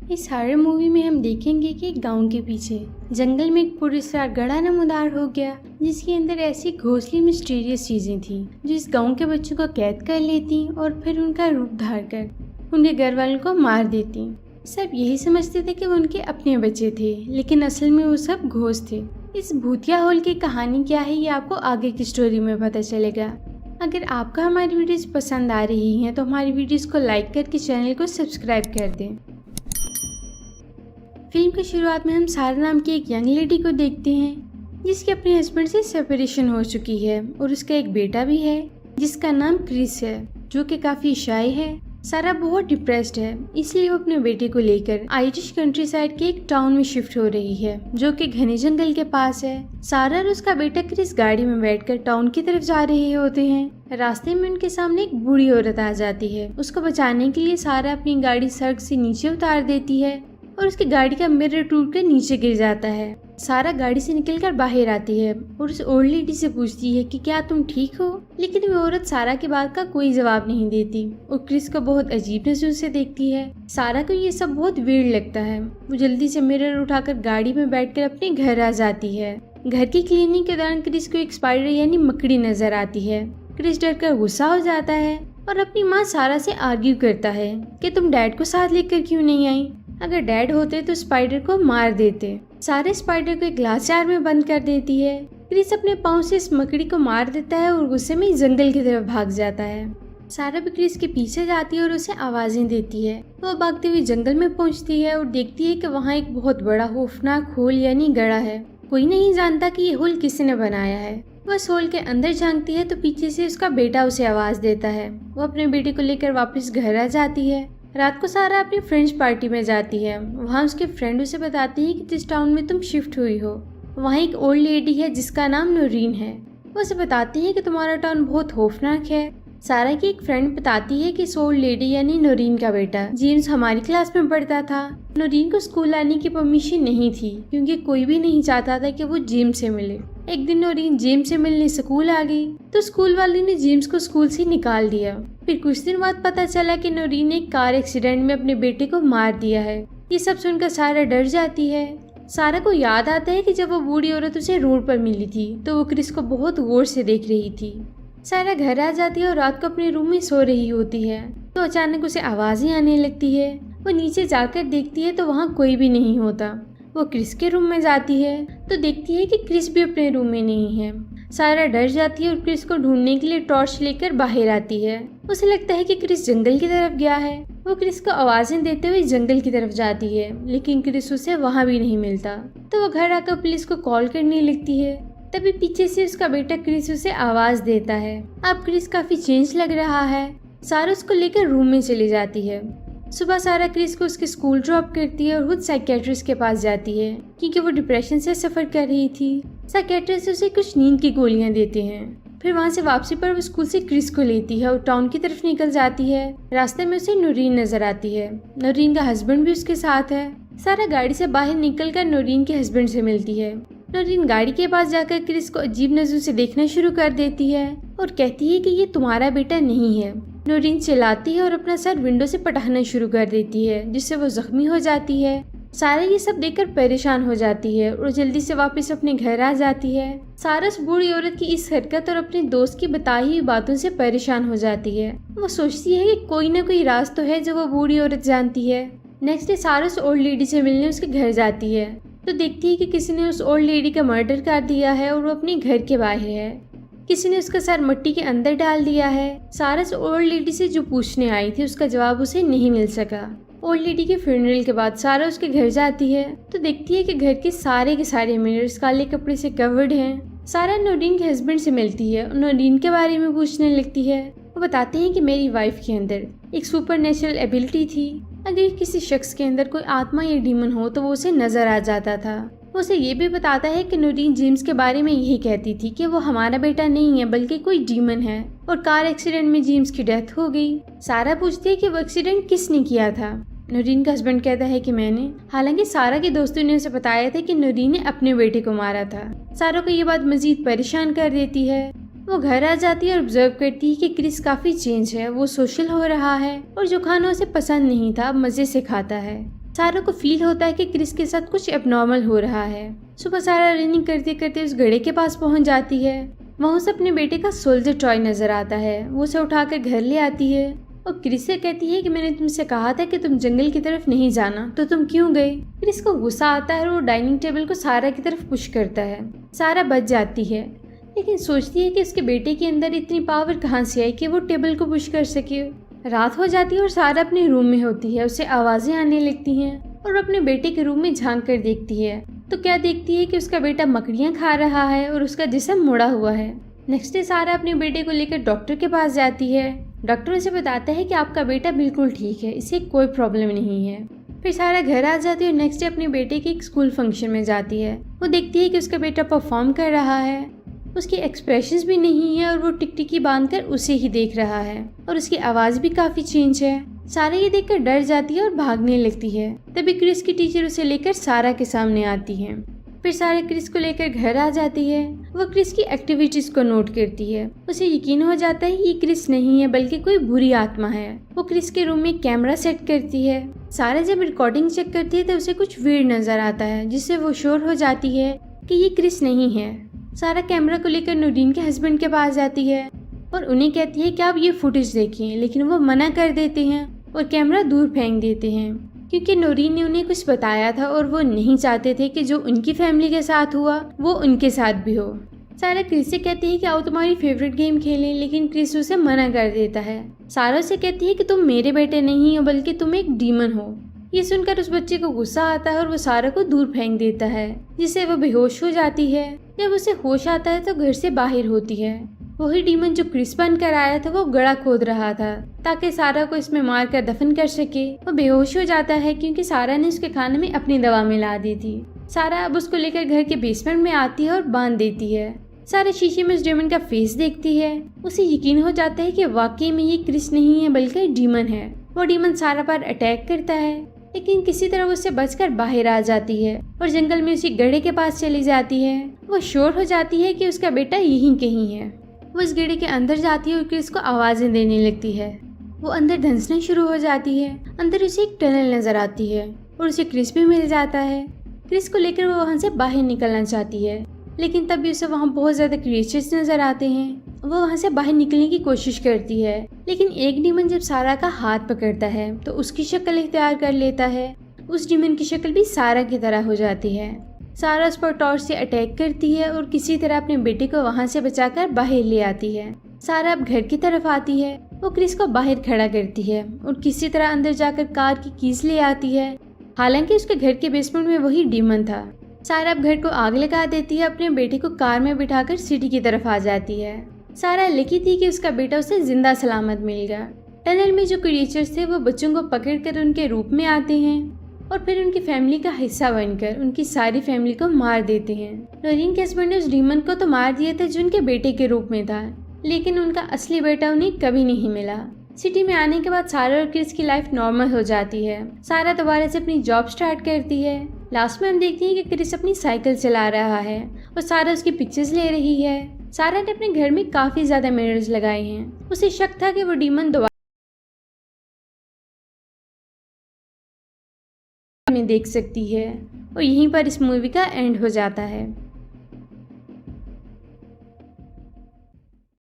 इस horror movie में हम देखेंगे कि एक गांव के पीछे जंगल में एक पुरस्कार गड़ा नमूदार हो गया, जिसके अंदर ऐसी घोंसली मिस्टीरियस चीजें थी जो इस गांव के बच्चों को कैद कर लेती और फिर उनका रूप धार कर उनके घर वालों को मार देती। सब यही समझते थे कि वो उनके अपने बच्चे थे, लेकिन असल में वो सब घोस्ट थे। इस भूतिया होल की कहानी क्या है, ये आपको आगे की स्टोरी में पता चलेगा। अगर आपको हमारी वीडियोस पसंद आ रही हैं तो हमारी वीडियोस को लाइक करके चैनल को सब्सक्राइब कर दें। फिल्म की शुरुआत में हम सारा नाम की एक यंग लेडी को देखते हैं जिसके अपने हस्बैंड से सेपरेशन हो चुकी है और उसका एक बेटा भी है जिसका नाम क्रिस है, जो कि काफी शाय है। सारा बहुत डिप्रेस्ड है, इसलिए वो अपने बेटे को लेकर आयरिश कंट्री साइड के एक टाउन में शिफ्ट हो रही है जो कि घने जंगल के पास है। सारा और उसका बेटा क्रिस गाड़ी में बैठकर टाउन की तरफ जा रहे होते हैं। रास्ते में उनके सामने एक बूढ़ी औरत आ जाती है। उसको बचाने के लिए सारा अपनी गाड़ी सड़क से नीचे उतार देती है और उसकी गाड़ी का मिरर टूट कर नीचे गिर जाता है। सारा गाड़ी से निकलकर बाहर आती है और उस ओल्ड लेडी से पूछती है कि क्या तुम ठीक हो, लेकिन वो औरत सारा की बात का कोई जवाब नहीं देती और क्रिस को बहुत अजीब नजर से देखती है। सारा को ये सब बहुत वियर्ड लगता है। वो जल्दी से मिरर उठाकर गाड़ी में बैठकर अपने घर आ जाती है। घर की क्लीनिंग के दौरान क्रिस को एक स्पाइडर यानी मकड़ी नजर आती है। क्रिस डर कर गुस्सा हो जाता है और अपनी माँ सारा से आर्ग्यू करता है कि तुम डैड को साथ लेकर क्यों नहीं आई, अगर डैड होते तो स्पाइडर को मार देते। सारे स्पाइडर को एक ग्लास जार में बंद कर देती है। क्रिस अपने पाँव से इस मकड़ी को मार देता है और गुस्से में जंगल की तरफ भाग जाता है। सारा भी क्रिस के पीछे जाती है और उसे आवाजें देती है। वो भागते हुए जंगल में पहुंचती है और देखती है कि वहाँ एक बहुत बड़ा खौफनाक होल यानी गड़ा है। कोई नहीं जानता कि ये होल किसने बनाया है। वह इस होल के अंदर झांकती है तो पीछे से उसका बेटा उसे आवाज देता है। वो अपने बेटे को लेकर वापस घर आ जाती है। रात को सारा अपनी फ्रेंड्स पार्टी में जाती है। वहाँ उसके फ्रेंड उसे बताती है कि जिस टाउन में तुम शिफ्ट हुई हो वहाँ एक ओल्ड लेडी है जिसका नाम नोरीन है। वो उसे बताती है कि तुम्हारा टाउन बहुत खौफनाक है। सारा की एक फ्रेंड बताती है कि इस ओल्ड लेडी यानी नोरीन का बेटा जेम्स हमारी क्लास में पढ़ता था। नोरीन को स्कूल आने की परमिशन नहीं थी क्योंकि कोई भी नहीं चाहता था कि वो जेम्स से मिले। एक दिन नोरीन जेम्स से मिलने स्कूल आ गई तो स्कूल वाले ने जेम्स को स्कूल से निकाल दिया। फिर कुछ दिन बाद पता चला कि नोरीन ने एक कार एक्सीडेंट में अपने बेटे को मार दिया है। ये सब सुनकर सारा डर जाती है। सारा को याद आता है कि जब वो बूढ़ी औरत उसे रोड पर मिली थी तो वो क्रिस को बहुत गौर से देख रही थी। सारा घर आ जाती है और रात को अपने रूम में सो रही होती है तो अचानक उसे आवाजें आने लगती है। वो नीचे जाकर देखती है तो वहाँ कोई भी नहीं होता। वो क्रिस के रूम में जाती है तो देखती है कि क्रिस भी अपने रूम में नहीं है। सारा डर जाती है और क्रिस को ढूंढने के लिए टॉर्च लेकर बाहर आती है। उसे लगता है कि क्रिस जंगल की तरफ गया है। वो क्रिस को आवाजें देते हुए जंगल की तरफ जाती है, लेकिन क्रिस उसे वहाँ भी नहीं मिलता। तो वो घर आकर पुलिस को कॉल करने लगती है। तभी पीछे से उसका बेटा क्रिस उसे आवाज देता है। अब क्रिस काफी चेंज लग रहा है। सारा उसको लेकर रूम में चली जाती है। सुबह सारा क्रिस को उसके स्कूल ड्रॉप करती है और खुद साइकेट्रिस्ट के पास जाती है क्योंकि वो डिप्रेशन से सफर कर रही थी। साइकेट्रिस्ट उसे कुछ नींद की गोलियां देते हैं। फिर वहां से वापसी पर वो स्कूल से क्रिस को लेती है और टाउन की तरफ निकल जाती है। रास्ते में उसे नोरीन नजर आती है। नोरीन का हस्बैंड भी उसके साथ है। सारा गाड़ी से बाहर निकलकर नोरीन के हस्बैंड से मिलती है। नोरीन गाड़ी के पास जाकर क्रिस को अजीब नजरों से देखना शुरू कर देती है और कहती है कि ये तुम्हारा बेटा नहीं है। नोरीन चिल्लाती है और अपना सर विंडो से पटाखना शुरू कर देती है जिससे वो जख्मी हो जाती है। सारा ये सब देखकर परेशान हो जाती है और जल्दी से वापस अपने घर आ जाती है। सारा उस बूढ़ी औरत की इस हरकत और अपने दोस्त की बताई हुई बातों से परेशान हो जाती है। वो सोचती है कि कोई ना कोई राज तो है जो वो बूढ़ी औरत जानती है। नेक्स्ट डे सारा उस ओल्ड लेडी से मिलने उसके घर जाती है तो देखती है कि किसी ने उस ओल्ड लेडी का मर्डर कर दिया है और वो अपने घर के बाहर है। किसी ने उसका सर मिट्टी के अंदर डाल दिया है। सारा उस ओल्ड लेडी से जो पूछने आई थी उसका जवाब उसे नहीं मिल सका। ओल्ड लेडी के फ्यूनरल के बाद सारा उसके घर जाती है तो देखती है कि घर के सारे मिरर्स काले कपड़े से कवर्ड हैं। सारा नोरीन के हस्बैंड से मिलती है और नोरीन के बारे में पूछने लगती है। वो बताते हैं कि मेरी वाइफ के अंदर एक सुपरनेचुरल एबिलिटी थी। अगर किसी शख्स के अंदर कोई आत्मा या डीमन हो तो वो उसे नजर आ जाता था। वो उसे ये भी बताता है कि नोरीन जेम्स के बारे में यही कहती थी कि वो हमारा बेटा नहीं है बल्कि कोई डीमन है और कार एक्सीडेंट में जेम्स की डेथ हो गई। सारा पूछती है कि वो एक्सीडेंट किसने किया था। नोरीन का हस्बैंड कहता है कि मैंने। हालांकि सारा के दोस्तों ने उसे बताया था कि नोरीन ने अपने बेटे को मारा था। सारा को ये बात मजीद परेशान कर देती है। वो घर आ जाती है और ऑब्जर्व करती है कि क्रिस काफी चेंज है। वो सोशल हो रहा है और जो खाना उसे पसंद नहीं था अब मजे से खाता है। सारा को फील होता है कि क्रिस के साथ कुछ एबनॉर्मल हो रहा है। सुबह सारा रनिंग करते करते उस घड़े के पास पहुंच जाती है। वहाँ उसे अपने बेटे का सोल्जर टॉय नजर आता है। वो उसे उठाकर घर ले आती है और क्रिस से कहती है कि मैंने तुमसे कहा था कि तुम जंगल की तरफ नहीं जाना, तो तुम क्यों गए। क्रिस को गुस्सा आता है और वो डाइनिंग टेबल को सारा की तरफ पुश करता है। सारा बच जाती है, लेकिन सोचती है कि उसके बेटे के अंदर इतनी पावर कहाँ से आई कि वो टेबल को पुश कर सके। रात हो जाती है और सारा अपने रूम में होती है। उसे आवाजें आने लगती हैं और अपने बेटे के रूम में झांक कर देखती है तो क्या देखती है कि उसका बेटा मकड़ियाँ खा रहा है और उसका जिस्म मुड़ा हुआ है। नेक्स्ट डे सारा अपने बेटे को लेकर डॉक्टर के पास जाती है। डॉक्टर उसे बताता है कि आपका बेटा बिल्कुल ठीक है, इसे कोई प्रॉब्लम नहीं है। फिर सारा घर आ जाती है और नेक्स्ट डे अपने बेटे के एक स्कूल फंक्शन में जाती है। वो देखती है कि उसका बेटा परफॉर्म कर रहा है। उसके एक्सप्रेशंस भी नहीं है और वो टिकटिकी बांधकर उसे ही देख रहा है और उसकी आवाज भी काफी चेंज है। सारा ये देखकर डर जाती है और भागने लगती है। तभी क्रिस की टीचर उसे लेकर सारा के सामने आती है। फिर सारा क्रिस को लेकर घर आ जाती है। वो क्रिस की एक्टिविटीज को नोट करती है। उसे यकीन हो जाता है ये क्रिस नहीं है बल्कि कोई बुरी आत्मा है। वो क्रिस के रूम में कैमरा सेट करती है। सारा जब रिकॉर्डिंग चेक करती है तो उसे कुछ वीर्ड नजर आता है, जिससे वो श्योर हो जाती है कि ये क्रिस नहीं है। सारा कैमरा को लेकर नूरीन के हस्बैंड के पास जाती है और उन्हें कहती है कि आप ये फुटेज देखिए, लेकिन वो मना कर देते हैं और कैमरा दूर फेंक देते हैं क्योंकि नूरीन ने उन्हें कुछ बताया था और वो नहीं चाहते थे कि जो उनकी फैमिली के साथ हुआ वो उनके साथ भी हो। सारा क्रिस से कहती है कि आओ तुम्हारी फेवरेट गेम खेलें, लेकिन क्रिस उसे मना कर देता है। सारा उसे कहती है कि तुम मेरे बेटे नहीं हो बल्कि तुम एक डीमन हो। ये सुनकर उस बच्चे को गुस्सा आता है और वो सारा को दूर फेंक देता है, जिससे वो बेहोश हो जाती है। जब उसे होश आता है तो घर से बाहर होती है। वही डीमन जो क्रिस बनकर आया था वो गड़ा खोद रहा था ताकि सारा को इसमें मार कर दफन कर सके। वो बेहोश हो जाता है क्योंकि सारा ने उसके खाने में अपनी दवा मिला दी थी। सारा अब उसको लेकर घर के बेसमेंट में आती है और बांध देती है। सारा शीशे में उस डीमन का फेस देखती है। उसे यकीन हो जाता है कि वाकई में ये क्रिस नहीं है बल्कि डीमन है। वो डीमन सारा पर अटैक करता है, लेकिन किसी तरह उससे बचकर बाहर आ जाती है और जंगल में उसी गड्ढे के पास चली जाती है। वो श्योर हो जाती है कि उसका बेटा यहीं कहीं है। वो इस गड्ढे के अंदर जाती है और क्रिस को आवाजें देने लगती है। वो अंदर धंसना शुरू हो जाती है। अंदर उसे एक टनल नजर आती है और उसे क्रिस भी मिल जाता है। क्रिस को लेकर वो वहाँ से बाहर निकलना चाहती है, लेकिन तभी उसे वहाँ बहुत ज्यादा क्रिएचर्स नजर आते हैं। वो वहाँ से बाहर निकलने की कोशिश करती है, लेकिन एक डीमन जब सारा का हाथ पकड़ता है तो उसकी शक्ल इख्तियार कर लेता है। उस डीमन की शक्ल भी सारा की तरह हो जाती है। सारा उस पर टॉर्च से अटैक करती है और किसी तरह अपने बेटे को वहाँ से बचाकर बाहर ले आती है। सारा अब घर की तरफ आती है। वो क्रिस को बाहर खड़ा करती है और किसी तरह अंदर जाकर कार की कीज ले आती है। हालांकि उसके घर के बेसमेंट में वही डीमन था। सारा अब घर को आग लगा देती है। अपने बेटे को कार में बिठाकर सिटी की तरफ आ जाती है। सारा लकी थी कि उसका बेटा उसे जिंदा सलामत मिल गया। टनल में जो क्रिएचर्स थे वो बच्चों को पकड़कर उनके रूप में आते हैं और फिर उनकी फैमिली का हिस्सा बनकर उनकी सारी फैमिली को मार देते हैं। नूरीन के हस्बैंड ने उस डीमन को तो मार दिया था जो उनके बेटे के रूप में था, लेकिन उनका असली बेटा उन्हें कभी नहीं मिला। सिटी में आने के बाद सारा और क्रिस की लाइफ नॉर्मल हो जाती है। सारा दोबारा से अपनी जॉब स्टार्ट करती है। लास्ट में हम देखते हैं कि क्रिस अपनी साइकिल चला रहा है और सारा उसकी पिक्चर्स ले रही है। सारा ने अपने घर में काफी ज्यादा मिरर्स लगाए हैं। उसे शक था कि वो डीमन दोबारा में देख सकती है और यहीं पर इस मूवी का एंड हो जाता है।